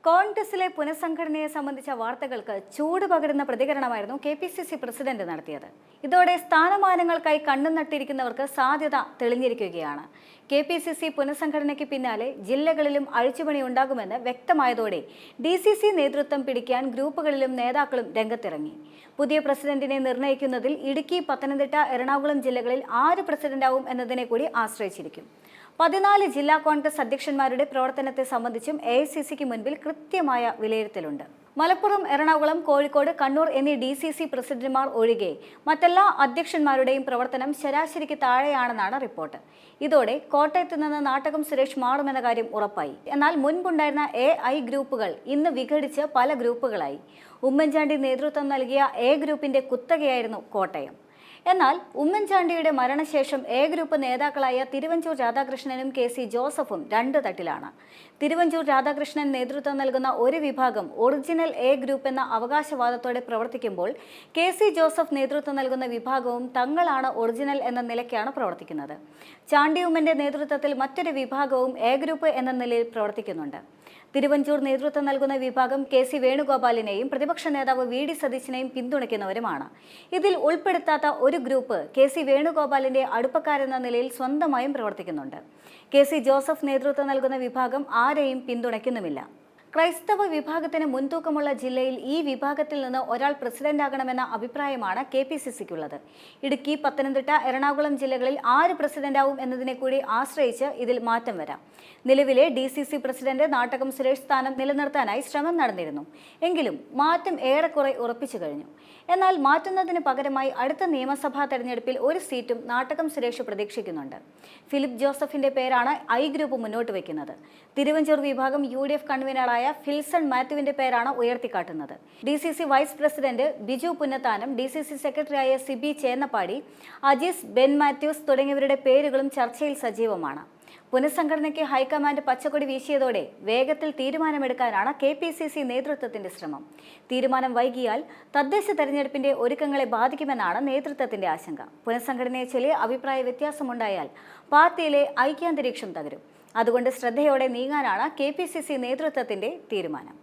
കോൺഗ്രസിലെ പുനഃസംഘടനയെ സംബന്ധിച്ച വാർത്തകൾക്ക് ചൂട് പകരുന്ന പ്രതികരണമായിരുന്നു കെ.പി.സി.സി പ്രസിഡന്റ് നടത്തിയത്. ഇതോടെ സ്ഥാനമാനങ്ങൾക്കായി കണ്ണും നട്ടിരിക്കുന്നവർക്ക് സാധ്യത തെളിഞ്ഞിരിക്കുകയാണ്. കെ.പി.സി.സി പുനഃസംഘടനയ്ക്ക് പിന്നാലെ ജില്ലകളിലും അഴിച്ചുപണി ഉണ്ടാകുമെന്ന് വ്യക്തമായതോടെ ഡി.സി.സി നേതൃത്വം പിടിക്കാൻ ഗ്രൂപ്പുകളിലും നേതാക്കളും രംഗത്തിറങ്ങി. പുതിയ പ്രസിഡന്റിനെ നിർണ്ണയിക്കുന്നതിൽ ഇടുക്കി, പത്തനംതിട്ട, എറണാകുളം ജില്ലകളിൽ ആര് പ്രസിഡന്റാവും എന്നതിനെ കൂടി ആശ്രയിച്ചിരിക്കും. 14 ജില്ലാ കോൺഗ്രസ് അധ്യക്ഷന്മാരുടെ പ്രവർത്തനത്തെ സംബന്ധിച്ചും എ.ഐ.സി.സിക്ക് മുൻപിൽ കൃത്യമായ വിലയിരുത്തലുണ്ട്. മലപ്പുറം, എറണാകുളം, കോഴിക്കോട്, കണ്ണൂർ എന്നീ ഡി.സി.സി പ്രസിഡന്റുമാർ ഒഴികെ മറ്റെല്ലാ അധ്യക്ഷന്മാരുടെയും പ്രവർത്തനം ശരാശരിക്ക് താഴെയാണെന്നാണ് റിപ്പോർട്ട്. ഇതോടെ കോട്ടയത്ത് നിന്ന് നാട്ടകം സുരേഷ് മാറുമെന്ന കാര്യം ഉറപ്പായി. എന്നാൽ മുൻപുണ്ടായിരുന്ന എ.ഐ ഗ്രൂപ്പുകൾ ഇന്ന് വിഘടിച്ച് പല ഗ്രൂപ്പുകളായി. ഉമ്മൻചാണ്ടി നേതൃത്വം നൽകിയ എ ഗ്രൂപ്പിന്റെ കുത്തകയായിരുന്നു കോട്ടയം. എന്നാൽ ഉമ്മൻചാണ്ടിയുടെ മരണശേഷം എ ഗ്രൂപ്പ് നേതാക്കളായ തിരുവഞ്ചൂർ രാധാകൃഷ്ണനും കെ.സി. ജോസഫും രണ്ട് തട്ടിലാണ്. തിരുവഞ്ചൂർ രാധാകൃഷ്ണൻ നേതൃത്വം നൽകുന്ന ഒരു വിഭാഗം ഒറിജിനൽ എ ഗ്രൂപ്പ് എന്ന അവകാശവാദത്തോടെ പ്രവർത്തിക്കുമ്പോൾ കെ.സി. ജോസഫ് നേതൃത്വം നൽകുന്ന വിഭാഗവും തങ്ങളാണ് ഒറിജിനൽ എന്ന നിലയ്ക്കാണ് പ്രവർത്തിക്കുന്നത്. ചാണ്ടി ഉമ്മന്റെ നേതൃത്വത്തിൽ മറ്റൊരു വിഭാഗവും എ ഗ്രൂപ്പ് എന്ന നിലയിൽ പ്രവർത്തിക്കുന്നുണ്ട്. തിരുവഞ്ചൂർ നേതൃത്വം നൽകുന്ന വിഭാഗം കെ.സി. വേണുഗോപാലിനെയും പ്രതിപക്ഷ നേതാവ് വി.ഡി. സതീശനെയും പിന്തുണയ്ക്കുന്നവരുമാണ്. ഇതിൽ ഉൾപ്പെടുത്താത്ത ഒരു ഗ്രൂപ്പ് കെ.സി. വേണുഗോപാലിന്റെ അടുപ്പക്കാരെന്ന നിലയിൽ സ്വന്തമായും പ്രവർത്തിക്കുന്നുണ്ട്. കെ.സി. ജോസഫ് നേതൃത്വം നൽകുന്ന വിഭാഗം ആരെയും പിന്തുണയ്ക്കുന്നുമില്ല. ക്രൈസ്തവ വിഭാഗത്തിന് മുൻതൂക്കമുള്ള ജില്ലയിൽ ഈ വിഭാഗത്തിൽ നിന്ന് ഒരാൾ പ്രസിഡന്റാകണമെന്ന അഭിപ്രായമാണ് കെ.പി.സി.സിക്കുള്ളത്. ഇടുക്കി, പത്തനംതിട്ട, എറണാകുളം ജില്ലകളിൽ ആര് പ്രസിഡന്റാവും എന്നതിനെ കൂടി ആശ്രയിച്ച് ഇതിൽ മാറ്റം വരാം. നിലവിലെ ഡി.സി.സി പ്രസിഡന്റ് നാട്ടകം സുരേഷ് സ്ഥാനം നിലനിർത്താനായി ശ്രമം നടന്നിരുന്നു. എങ്കിലും മാറ്റം ഏറെക്കുറെ ഉറപ്പിച്ചു കഴിഞ്ഞു. എന്നാൽ മാറ്റുന്നതിന് പകരമായി അടുത്ത നിയമസഭാ തെരഞ്ഞെടുപ്പിൽ ഒരു സീറ്റും നാട്ടകം സുരേഷ് പ്രതീക്ഷിക്കുന്നുണ്ട്. ഫിലിപ്പ് ജോസഫിന്റെ പേരാണ് ഐ ഗ്രൂപ്പ് മുന്നോട്ട് വയ്ക്കുന്നത്. തിരുവഞ്ചൂർ വിഭാഗം യു.ഡി.എഫ് കൺവീനറായ ഫിൽസൺ മാത്യുവിന്റെ പേരാണ് ഉയർത്തിക്കാട്ടുന്നത്. DCC vice president Biju Punnathanam, DCC സെക്രട്ടറിയായ സിബി ചേന്നപ്പാടി, അജീസ്, ബെൻ മാത്യൂസ് തുടങ്ങിയവരുടെ പേരുകളും ചർച്ചയിൽ സജീവമാണ്. പുനഃസംഘടനയ്ക്ക് ഹൈക്കമാൻഡ് പച്ചക്കൊടി വീശിയതോടെ വേഗത്തിൽ തീരുമാനമെടുക്കാനാണ് കെ.പി.സി.സി നേതൃത്വത്തിന്റെ ശ്രമം. തീരുമാനം വൈകിയാൽ തദ്ദേശ തെരഞ്ഞെടുപ്പിന്റെ ഒരുക്കങ്ങളെ ബാധിക്കുമെന്നാണ് നേതൃത്വത്തിന്റെ ആശങ്ക. പുനഃസംഘടനയെ ചൊല്ലി അഭിപ്രായ വ്യത്യാസമുണ്ടായാൽ പാർട്ടിയിലെ ഐക്യാന്തരീക്ഷം തകരും. അതുകൊണ്ട് ശ്രദ്ധയോടെ നീങ്ങാനാണ് കെ.പി.സി.സി നേതൃത്വത്തിന്റെ തീരുമാനം.